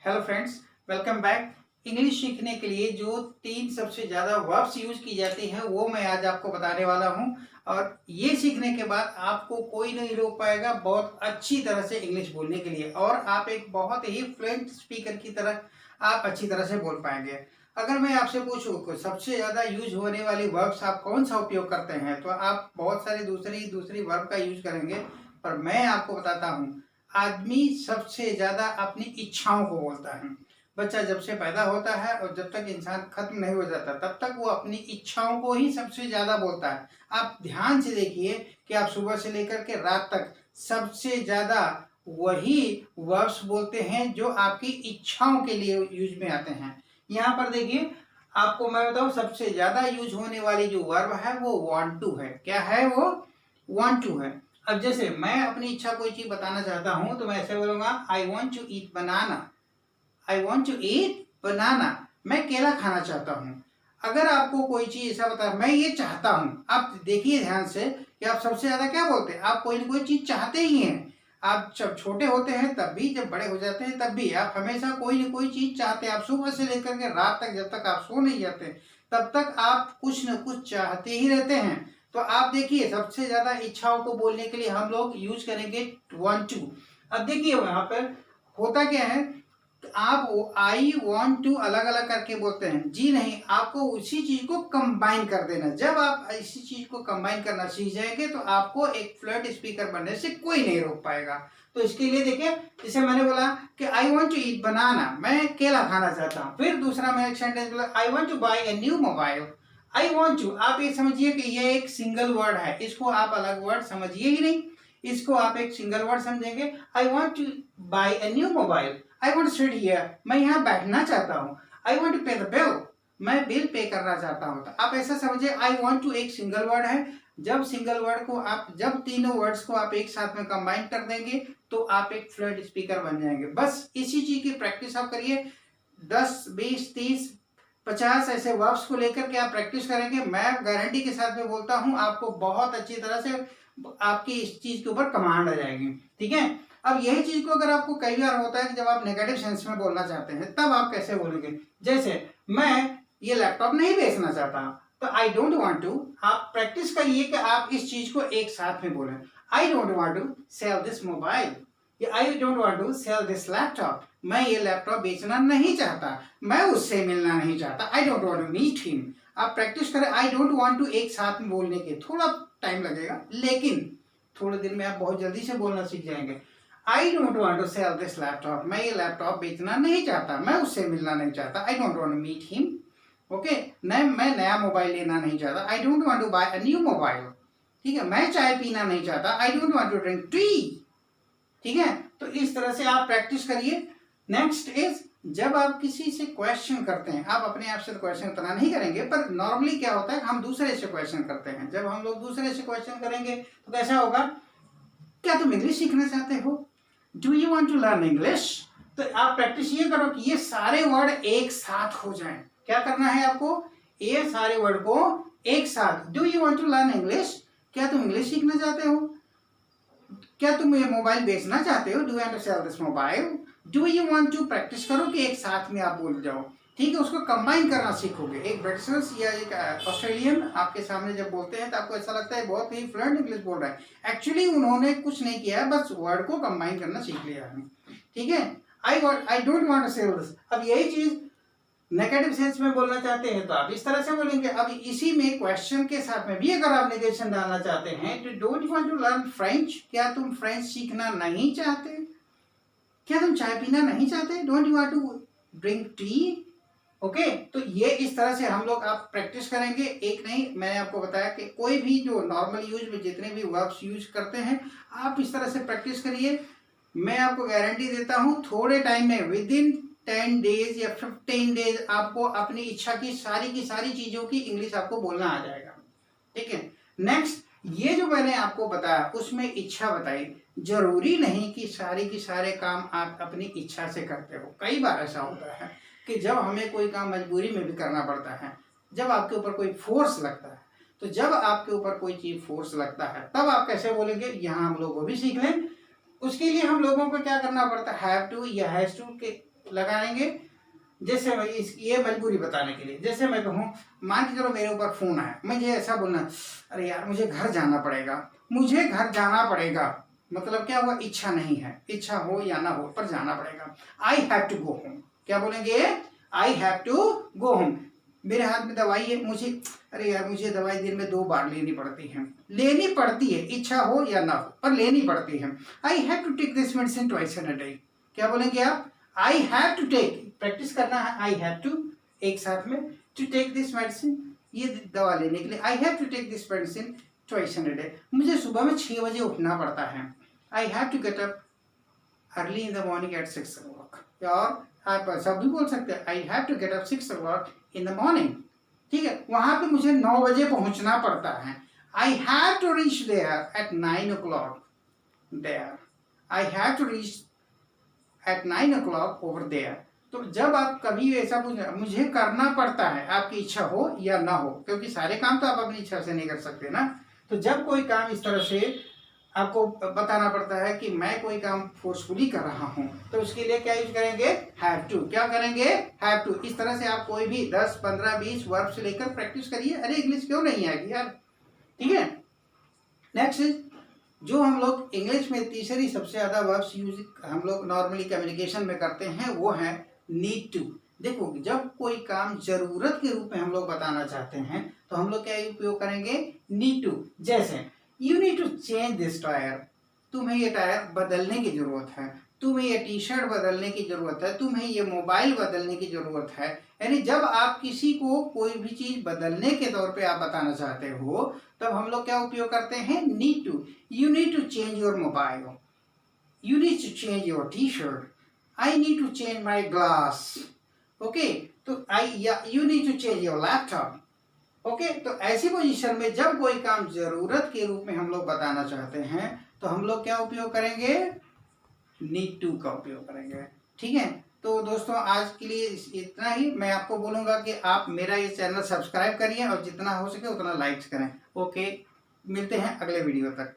Hello friends, welcome back. English सीखने के लिए जो 3 सबसे ज़्यादा वर्ब्स यूज की जाती हैं वो मैं आज आपको बताने वाला हूं। और ये सीखने के बाद आपको कोई नहीं रोक पाएगा बहुत अच्छी तरह से इंग्लिश बोलने के लिए, और आप एक बहुत ही फ्लुएंट स्पीकर की तरह आप अच्छी तरह से बोल पाएंगे। अगर मैं आपसे पूछूं कि सबसे ज़्यादा यूज होने वाली वर्ब्स आप कौन सा उपयोग करते हैं, तो आप बहुत सारी दूसरी दूसरी वर्ब का यूज करेंगे, पर मैं आपको बताता हूँ आदमी सबसे ज्यादा अपनी इच्छाओं को बोलता है। बच्चा जब से पैदा होता है और जब तक इंसान खत्म नहीं हो जाता तब तक वो अपनी इच्छाओं को ही सबसे ज्यादा बोलता है। आप ध्यान से देखिए कि आप सुबह से लेकर के रात तक सबसे ज्यादा वही वर्ड्स बोलते हैं जो आपकी इच्छाओं के लिए यूज में आते हैं। यहाँ पर देखिए, आपको मैं बताऊं सबसे ज्यादा यूज होने वाली जो वर्ब है वो वांट टू है। क्या है वो? वांट टू है। अब जैसे मैं अपनी इच्छा कोई चीज बताना चाहता हूं तो मैं ऐसे बोलूंगा I want to eat banana. I want to eat banana, मैं केला खाना चाहता हूं। अगर आपको कोई चीज ऐसा बता मैं ये चाहता हूं, आप देखिए ध्यान से कि आप सबसे ज्यादा क्या बोलते हैं, आप कोई ना कोई चीज चाहते ही हैं। आप जब छोटे होते हैं तब भी, जब बड़े हो जाते हैं तब भी आप हमेशा कोई ना कोई चीज चाहते हैं। आप सुबह से लेकर के रात तक जब तक आप सो नहीं जाते तब तक आप कुछ न कुछ चाहते ही रहते हैं। तो आप देखिए सबसे ज्यादा इच्छाओं को बोलने के लिए हम लोग यूज करेंगे वन टू। अब देखिए वहां पर होता क्या है, तो आप आई वॉन्ट टू अलग अलग करके बोलते हैं। जी नहीं, आपको उसी चीज को कंबाइन कर देना। जब आप इसी चीज को कंबाइन करना सीख जाएंगे तो आपको एक फ्लुएंट स्पीकर बनने से कोई नहीं रोक पाएगा। तो इसके लिए देखिए, जैसे मैंने बोला कि आई वॉन्ट टू ईट बनाना, मैं केला खाना चाहता हूँ। फिर दूसरा मैं एक सेंटेंस बोला I want to buy a new mobile. I want to, आप ये समझिए कि ये एक सिंगल वर्ड है, इसको आप अलग वर्ड समझिए ही नहीं, इसको आप एक सिंगल वर्ड समझेंगे। I want to buy a new mobile. I want to sit here, मैं यहाँ बैठना चाहता हूँ। I want to pay the bill, मैं बिल पे करना चाहता हूँ। तो आप ऐसा समझिए आई वॉन्ट टू एक सिंगल वर्ड है। जब सिंगल वर्ड को आप, जब तीनों वर्ड्स को आप एक साथ में कंबाइन कर देंगे तो आप एक फ्लुएंट स्पीकर बन जाएंगे। बस इसी चीज की प्रैक्टिस आप करिए। 10 20 30 50 ऐसे वर्ब्स को लेकर के आप प्रैक्टिस करेंगे, मैं गारंटी के साथ में बोलता हूं आपको बहुत अच्छी तरह से आपकी इस चीज के ऊपर कमांड आ जाएगी। ठीक है। अब यही चीज को अगर आपको कई बार होता है कि जब आप नेगेटिव सेंस में बोलना चाहते हैं तब आप कैसे बोलेंगे, जैसे मैं ये लैपटॉप नहीं बेचना चाहता, तो आई डोंट वांट टू। आप प्रैक्टिस करिए कि आप इस चीज को एक साथ में बोलें। I don't want to sell this mobile, या I don't want to sell this laptop, मैं ये लैपटॉप बेचना नहीं चाहता, मैं उससे मिलना नहीं चाहता। I don't want to meet him. आप प्रैक्टिस करें आई डोंट वांट टू एक साथ में बोलने के, थोड़ा टाइम लगेगा लेकिन थोड़े दिन में आप बहुत जल्दी से बोलना सीख जाएंगे। I don't want to sell this laptop, मैं ये लैपटॉप बेचना नहीं चाहता, मैं उससे मिलना नहीं चाहता। I don't want to meet him. Okay, मैं नया मोबाइल लेना नहीं चाहता। I don't want to buy a new mobile. ठीक है, मैं चाय पीना नहीं चाहता। I don't want to drink tea. ठीक है, तो इस तरह से आप प्रैक्टिस करिए। नेक्स्ट इज, जब आप किसी से क्वेश्चन करते हैं, आप अपने आप से क्वेश्चन उतना नहीं करेंगे, पर नॉर्मली क्या होता है हम दूसरे से क्वेश्चन करते हैं। जब हम लोग दूसरे से क्वेश्चन करेंगे तो कैसा होगा, क्या तुम इंग्लिश सीखना चाहते हो? Do you want to learn English? तो आप प्रैक्टिस ये करो कि ये सारे वर्ड एक साथ हो जाएं। क्या करना है आपको, ये सारे वर्ड को एक साथ। Do you want to learn English, क्या तुम इंग्लिश सीखना चाहते हो? क्या तुम ये मोबाइल बेचना चाहते हो? Do you want to sell this mobile? Do you want to, practice करो कि एक साथ में आप बोल जाओ। ठीक है, उसको कंबाइन करना सीखोगे। एक ब्रिटिशर्स या एक ऑस्ट्रेलियन आपके सामने जब बोलते हैं तो आपको ऐसा लगता है बहुत ही फ्लुएंट इंग्लिश बोल रहा है। एक्चुअली उन्होंने कुछ नहीं किया, बस वर्ड को कंबाइन करना सीख लिया है। ठीक है, I don't want to sell this. अब यही चीज नेगेटिव सेंस में बोलना चाहते हैं तो आप इस तरह से बोलेंगे। अब इसी में क्वेश्चन के साथ में भी अगर आप नेगेशन डालना चाहते हैं तो don't you want to learn French, क्या तुम फ्रेंच सीखना नहीं चाहते? क्या तुम चाय पीना नहीं चाहते? Don't you want to drink tea? Okay, तो ये इस तरह से हम लोग आप प्रैक्टिस करेंगे। एक नहीं, मैंने आपको बताया कि कोई भी जो नॉर्मल यूज में जितने भी वर्ब्स यूज करते हैं आप इस तरह से प्रैक्टिस करिए। मैं आपको गारंटी देता हूं थोड़े टाइम में, विद इन 10 डेज या 15 डेज आपको अपनी इच्छा की सारी चीजों की इंग्लिश आपको बोलना आ जाएगा। ठीक है। नेक्स्ट, ये जो मैंने आपको बताया उसमें इच्छा बताई, जरूरी नहीं कि सारे की सारे काम आप अपनी इच्छा से करते हो। कई बार ऐसा होता है कि जब हमें कोई काम मजबूरी में भी करना पड़ता है, जब आपके ऊपर कोई फोर्स लगता है, तो जब आपके ऊपर कोई चीज फोर्स लगता है तब आप कैसे बोलेंगे, यहाँ हम लोग वो भी सीख लें। उसके लिए हम लोगों को क्या करना पड़ता है, हैव टू या हैज टू के लगाएंगे। जैसे मैं ये मजबूरी बताने के लिए, जैसे मैं कहूँ मान के चलो मेरे ऊपर फोन आया, मुझे ऐसा बोलना, अरे यार मुझे घर जाना पड़ेगा, मुझे घर जाना पड़ेगा, मतलब क्या हुआ, इच्छा नहीं है, इच्छा हो या ना हो पर जाना पड़ेगा। I have to go home, क्या बोलेंगे, I have to go home. मेरे हाथ में दवाई है, मुझे, अरे यार मुझे दवाई दिन में 2 बार लेनी पड़ती है, लेनी पड़ती है, इच्छा हो या ना हो पर लेनी पड़ती है। I have to take this medicine twice in a day, क्या बोलेंगे आप, I have to take, practice करना है, आई हैव टू एक साथ में, टू टेक दिस मेडिसिन, ये दवा लेने के लिए, I have to take this medicine twice in a day, मुझे सुबह में 6 बजे उठना पड़ता है, I have to get up early in the morning at 6 o'clock। और आप सब भी बोल सकते हैं, I have to get up 6 o'clock in the morning, ठीक है, वहां पे मुझे 9 बजे पहुंचना पड़ता है, I have to reach there at 9 o'clock there, I have to reach at 9 o'clock over there. तो जब आप कभी ऐसा पूछ, मुझे करना पड़ता है, आपकी इच्छा हो या ना हो, क्योंकि सारे काम तो आप अपनी इच्छा से नहीं कर सकते ना, तो जब कोई काम इस तरह से आपको बताना पड़ता है कि मैं कोई काम फोर्सफुली कर रहा हूं, तो उसके लिए क्या यूज करेंगे, हैव टू, क्या करेंगे, हैव टू। इस तरह से आप कोई भी 10, 15, 20 वर्ब से लेकर प्रैक्टिस करिए। अरे इंग्लिश क्यों नहीं आएगी यार, ठीक है। नेक्स्ट, जो हम लोग इंग्लिश में तीसरी सबसे ज्यादा वर्ब्स यूज हम लोग नॉर्मली कम्युनिकेशन में करते हैं, वो है नीड टू। देखो, जब कोई काम जरूरत के रूप में हम लोग बताना चाहते हैं तो हम लोग क्या उपयोग करेंगे, नीड टू। जैसे you need to change this tyre, तुम्हें ये टायर बदलने की जरूरत है, तुम्हें ये टी शर्ट बदलने की जरूरत है, तुम्हें ये मोबाइल बदलने की जरूरत है। यानी जब आप किसी को कोई भी चीज बदलने के तौर पे आप बताना चाहते हो, तब हम लोग क्या उपयोग करते हैं, need to. You need to change your mobile, you need to change your T shirt, I need to change my glass, okay. तो you need to change your laptop, okay. तो ऐसी पोजीशन में जब कोई काम जरूरत के रूप में हम लोग बताना चाहते हैं तो हम लोग क्या उपयोग करेंगे, नीड टू का उपयोग करेंगे, ठीक है। तो दोस्तों आज के लिए इतना ही। मैं आपको बोलूंगा कि आप मेरा ये चैनल सब्सक्राइब करिए और जितना हो सके उतना लाइक करें। ओके, मिलते हैं अगले वीडियो तक।